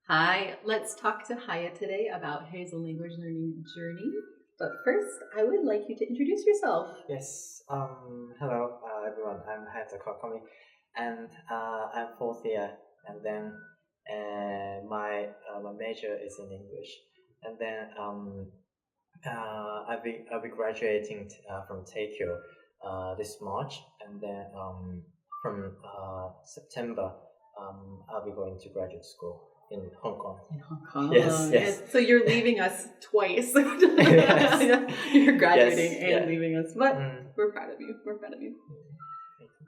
Hi, let's talk to Haya today about his language learning journey. But first, I would like you to introduce yourself. Yes. Hello, everyone. I'm Hayata Kokomi, and I'm fourth year. And then my major is in English. And then I'll be graduating from Tokyo this March, and then from September I'll be going to graduate school in Hong Kong. In Hong Kong. Yes. So you're leaving us twice. Yes. You're graduating Yes, and yeah. leaving us. But Mm. we're proud of you. We're proud of you.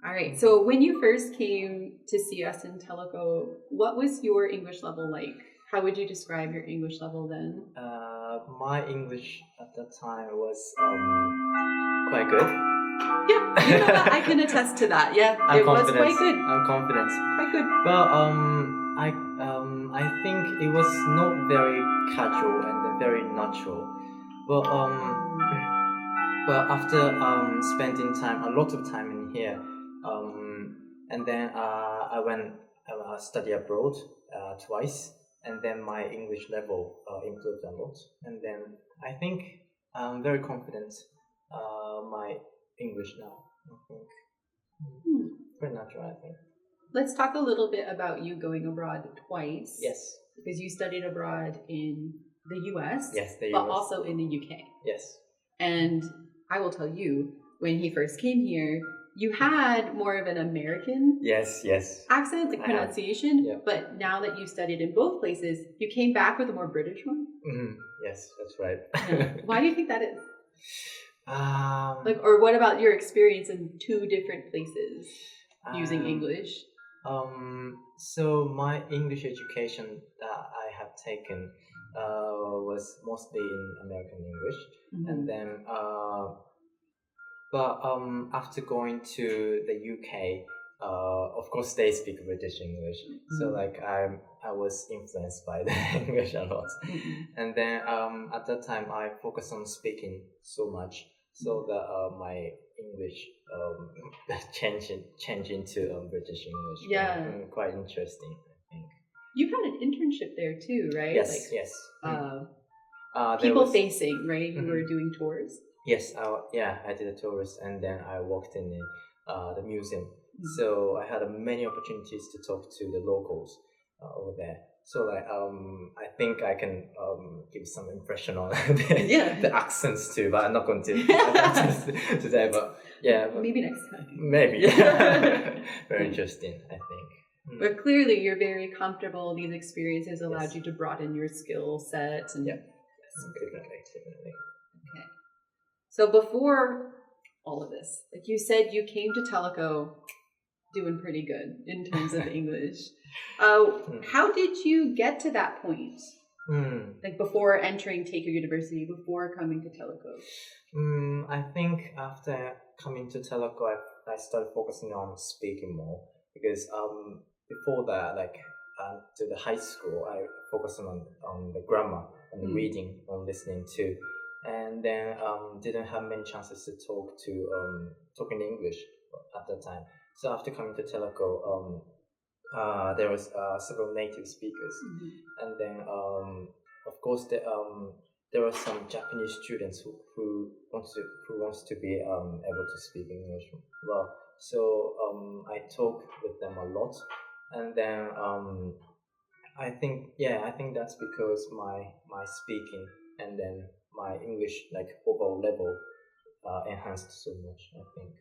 All right. So when you first came to see us in Telaco, what was your English level like? How would you describe your English level then? My English at that time was quite good. Yeah, you know what? I can attest to that. Yeah, it was quite good. I'm confident. Quite good. Well, I think it was not very casual and very natural. But after spending a lot of time in here, and then I went study abroad twice, and then my English level improved a lot. And then I think I'm very confident my English now. I think very natural. I think. Let's talk a little bit about you going abroad twice. Yes. Because you studied abroad in the US. Yes, the but US. also in the UK. Yes. And I will tell you, when he first came here, you had more of an American Yes. accent, like pronunciation. Yeah. But now that you studied in both places, you came back with a more British one. Mm-hmm. Yes, that's right. Yeah. Why do you think that is? Like, or what about your experience in two different places using English? So my English education that I have taken was mostly in American English, and then but after going to the UK, of course they speak British English, so like I was influenced by the English a lot, and then at that time I focused on speaking so much, so that my English change into British English. Yeah, quite interesting, I think. You've had an internship there too, right? Yes, like, yes. People facing, right? You were doing tours. Yes, I did a tourist, and then I worked in the museum. So I had many opportunities to talk to the locals over there. So like I think I can give some impression on the accents too, but I'm not going to today. But yeah, maybe next time. Maybe. Very interesting, I think. But clearly, you're very comfortable. These experiences allowed you to broaden your skill set. And yes, definitely. Okay. So before all of this, like you said, you came to Telaco doing pretty good in terms of English. How did you get to that point? Like before entering Tokyo University, before coming to Telaco? I think after coming to Telaco, I started focusing on speaking more, because before that, like to the high school, I focused on the grammar and the reading, on listening too, and then didn't have many chances to talk in English at that time. So after coming to Telaco, there was several native speakers, and then of course there were some Japanese students who wants to be able to speak English well. So I talk with them a lot, and then I think that's because my speaking and then my English like overall level enhanced so much, I think.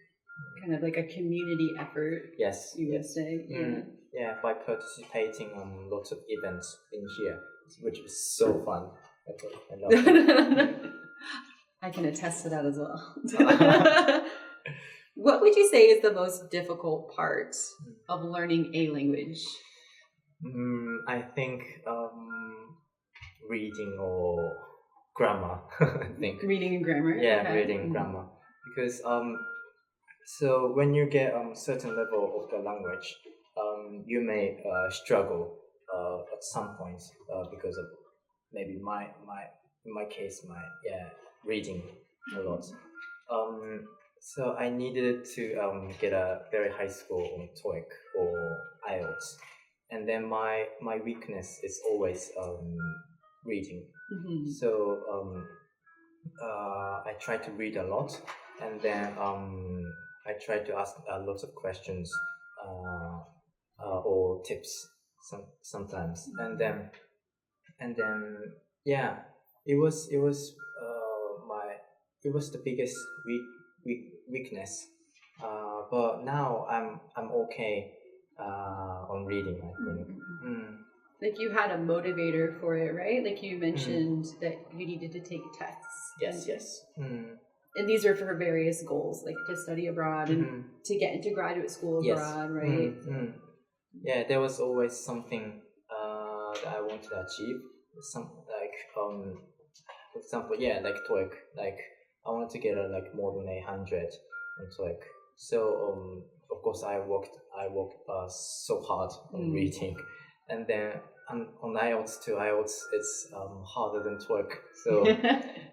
Kind of like a community effort. Yes, you would say. Yeah, by participating on lots of events in here, which was so fun. I love it. I can attest to that as well. What would you say is the most difficult part of learning a language? I think reading or grammar. I think reading and grammar. Yeah, reading and grammar, because so when you get certain level of the language, you may struggle at some points because of maybe in my case reading a lot. So I needed to get a very high score on TOEIC or IELTS, and then my weakness is always reading. Mm-hmm. So I try to read a lot, and then I try to ask lots of questions or tips sometimes, and then yeah, it was the biggest weakness. But now I'm okay on reading, I think. Mm. Like you had a motivator for it, right? Like you mentioned that you needed to take tests. Yes. And these are for various goals, like to study abroad and to get into graduate school abroad, right? Yeah, there was always something that I wanted to achieve. Some for example, like TOEIC. Like I wanted to get more than 800 on TOEIC. So of course I worked so hard on reading, and then on IELTS too. IELTS is harder than TOEIC. So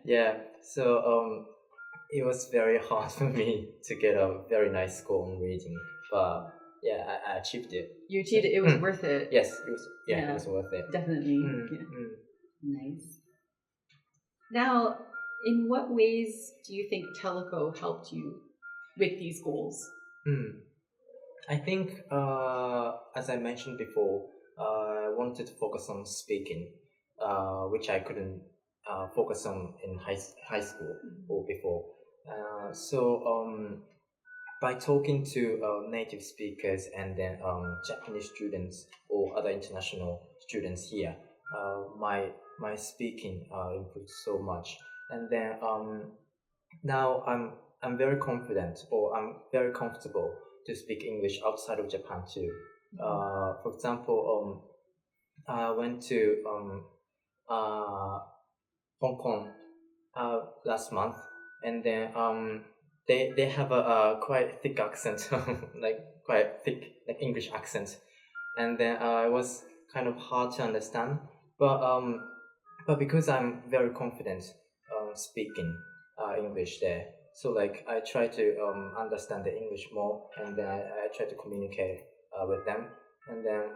yeah, so it was very hard for me to get a very nice score on reading, but yeah, I achieved it. You achieved it. It was worth it. Yes, it was. Yeah, it was worth it. Definitely. Nice. Now, in what ways do you think Telaco helped you with these goals? I think, as I mentioned before, I wanted to focus on speaking, which I couldn't focus on in high school or before. So by talking to native speakers and then Japanese students or other international students here, my speaking improved so much. And then now I'm very confident, or I'm very comfortable to speak English outside of Japan too. For example, I went to Hong Kong last month, and then they have a quite thick accent, quite thick English accent, and then it was kind of hard to understand. But because I'm very confident speaking English there, so I try to understand the English more, and then I try to communicate with them, and then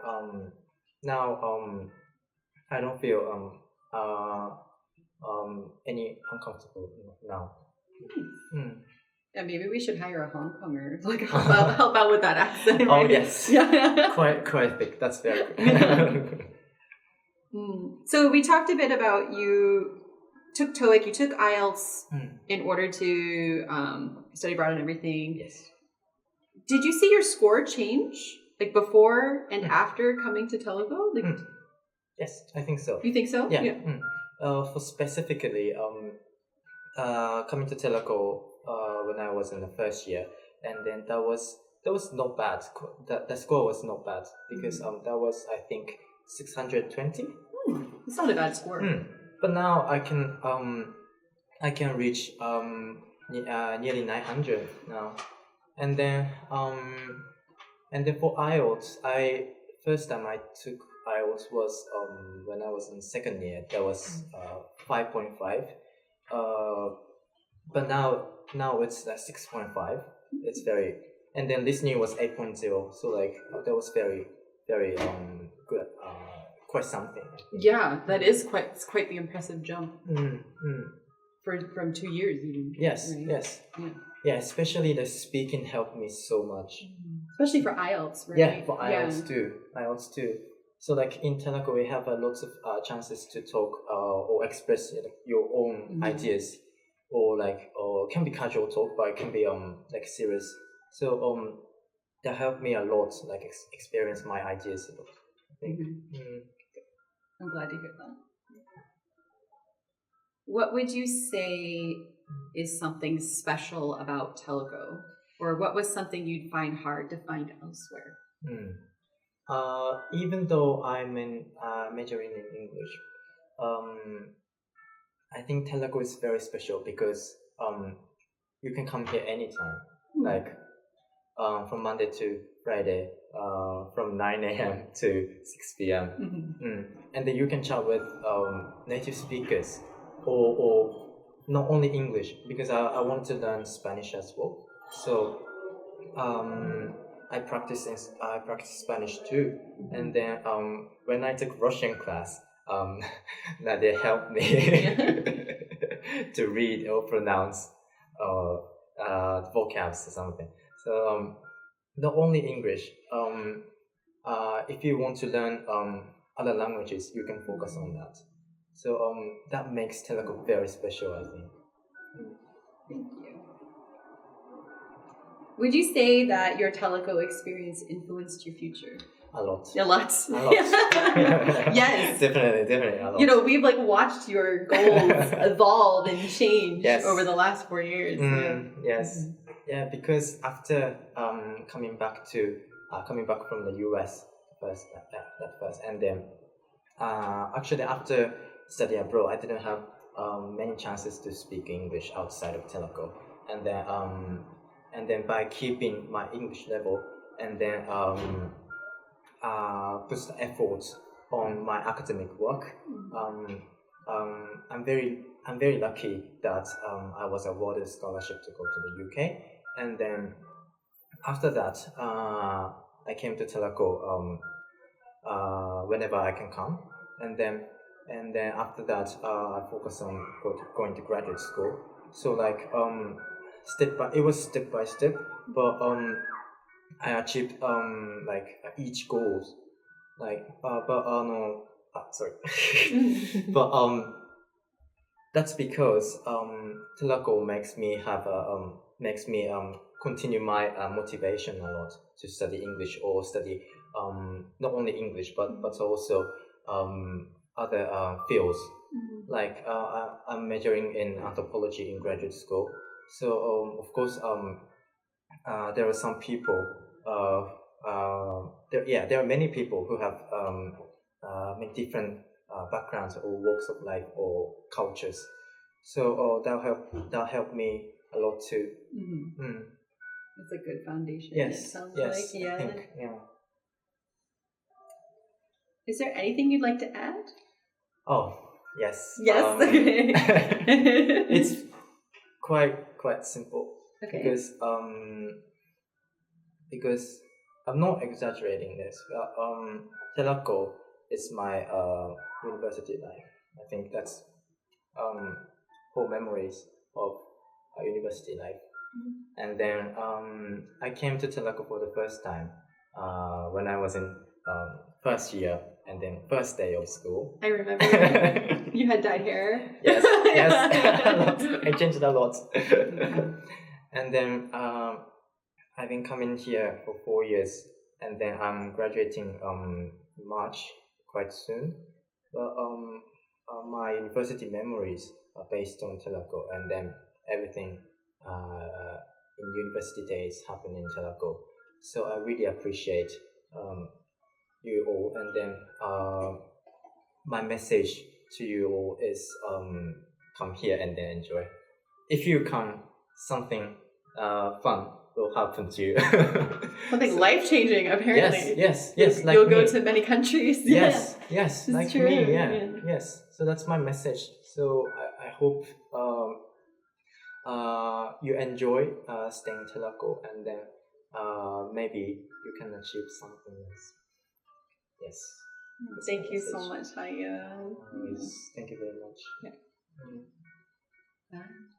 now I don't feel any uncomfortable now. Yeah, maybe we should hire a Hong Konger to help out with that accent. Right? Oh yes, yeah, quite thick. That's very good. So we talked a bit about you took TOEIC, you took IELTS in order to study abroad and everything. Yes. Did you see your score change before and after coming to Telaco? Yes, I think so. You think so? Yeah. For specifically, coming to Telaco when I was in the first year, and then that was not bad. The score was not bad because that was, I think, 620. It's not a bad score. But now I can reach nearly 900 now, and then for IELTS, first time I took IELTS was when I was in second year. That was 5.5. But now it's 6.5. It's very, and then listening was 8.0. So that was very very good. Quite something. Yeah, that is quite the impressive jump. From 2 years even. Yes, right? Yes. Yeah. Yeah, especially the speaking helped me so much. Especially for IELTS, right? Yeah, for IELTS too. So in Telaco we have lots of chances to talk or express your own ideas, or can be casual talk, but it can be serious. So that helped me a lot, experience my ideas a lot. I think. I'm glad to hear that. What would you say is something special about Telaco? Or what was something you'd find hard to find elsewhere? Even though I'm majoring in English, I think Telaco is very special because you can come here anytime, from Monday to Friday, from 9 a.m. to 6 p.m. And then you can chat with native speakers, or not only English, because I want to learn Spanish as well. So I practice Spanish too, and then when I took Russian class, that they helped me to read or pronounce vocabs or something. So not only English. If you want to learn other languages, you can focus on that. So that makes Telaco very special, I think. Thank you. Would you say that your Telaco experience influenced your future? A lot. A lot. A lot. Yes. Definitely a lot. You know, we've like watched your goals evolve and change over the last 4 years. Yes. Yeah, because after coming back from the US first, and then actually after study abroad, I didn't have many chances to speak English outside of Telaco, and then by keeping my English level, and then put the effort on my academic work. I'm very lucky that I was awarded a scholarship to go to the UK, and then after that I came to Telaco whenever I can come, and then after that I focus on going to graduate school. So like it was step by step, but I achieved like each goals, like sorry, but that's because Telaco makes me continue my motivation a lot to study English or study not only English but also other fields. Like I'm majoring in anthropology in graduate school, so of course there are some people. There are many people who have many different backgrounds or walks of life or cultures. So that'll help me a lot too. That's a good foundation. Yes. It sounds yes. like. Yeah. I think, yeah. Is there anything you'd like to add? Oh yes. Yes. Okay. It's quite simple. Okay. Because I'm not exaggerating this. Telaco is my university life. I think that's whole memories of university life. And then I came to Telaco for the first time when I was in first year and then first day of school. I remember you had dyed hair. Yes. I changed a lot. And then I've been coming here for 4 years, and then I'm graduating March quite soon. But my university memories are based on Telaco, and then everything in university days happened in Telaco. So I really appreciate you all, and then my message to you all is come here and then enjoy. If you come, something fun will happen to you. Something life-changing, apparently. Yes. Like you'll go to many countries. Yes, like true. me. Yes. So that's my message. So I hope you enjoy staying in Telaco, and then maybe you can achieve something else. Yes. Thank you so much, Haya. Thank you very much. Yeah. Bye.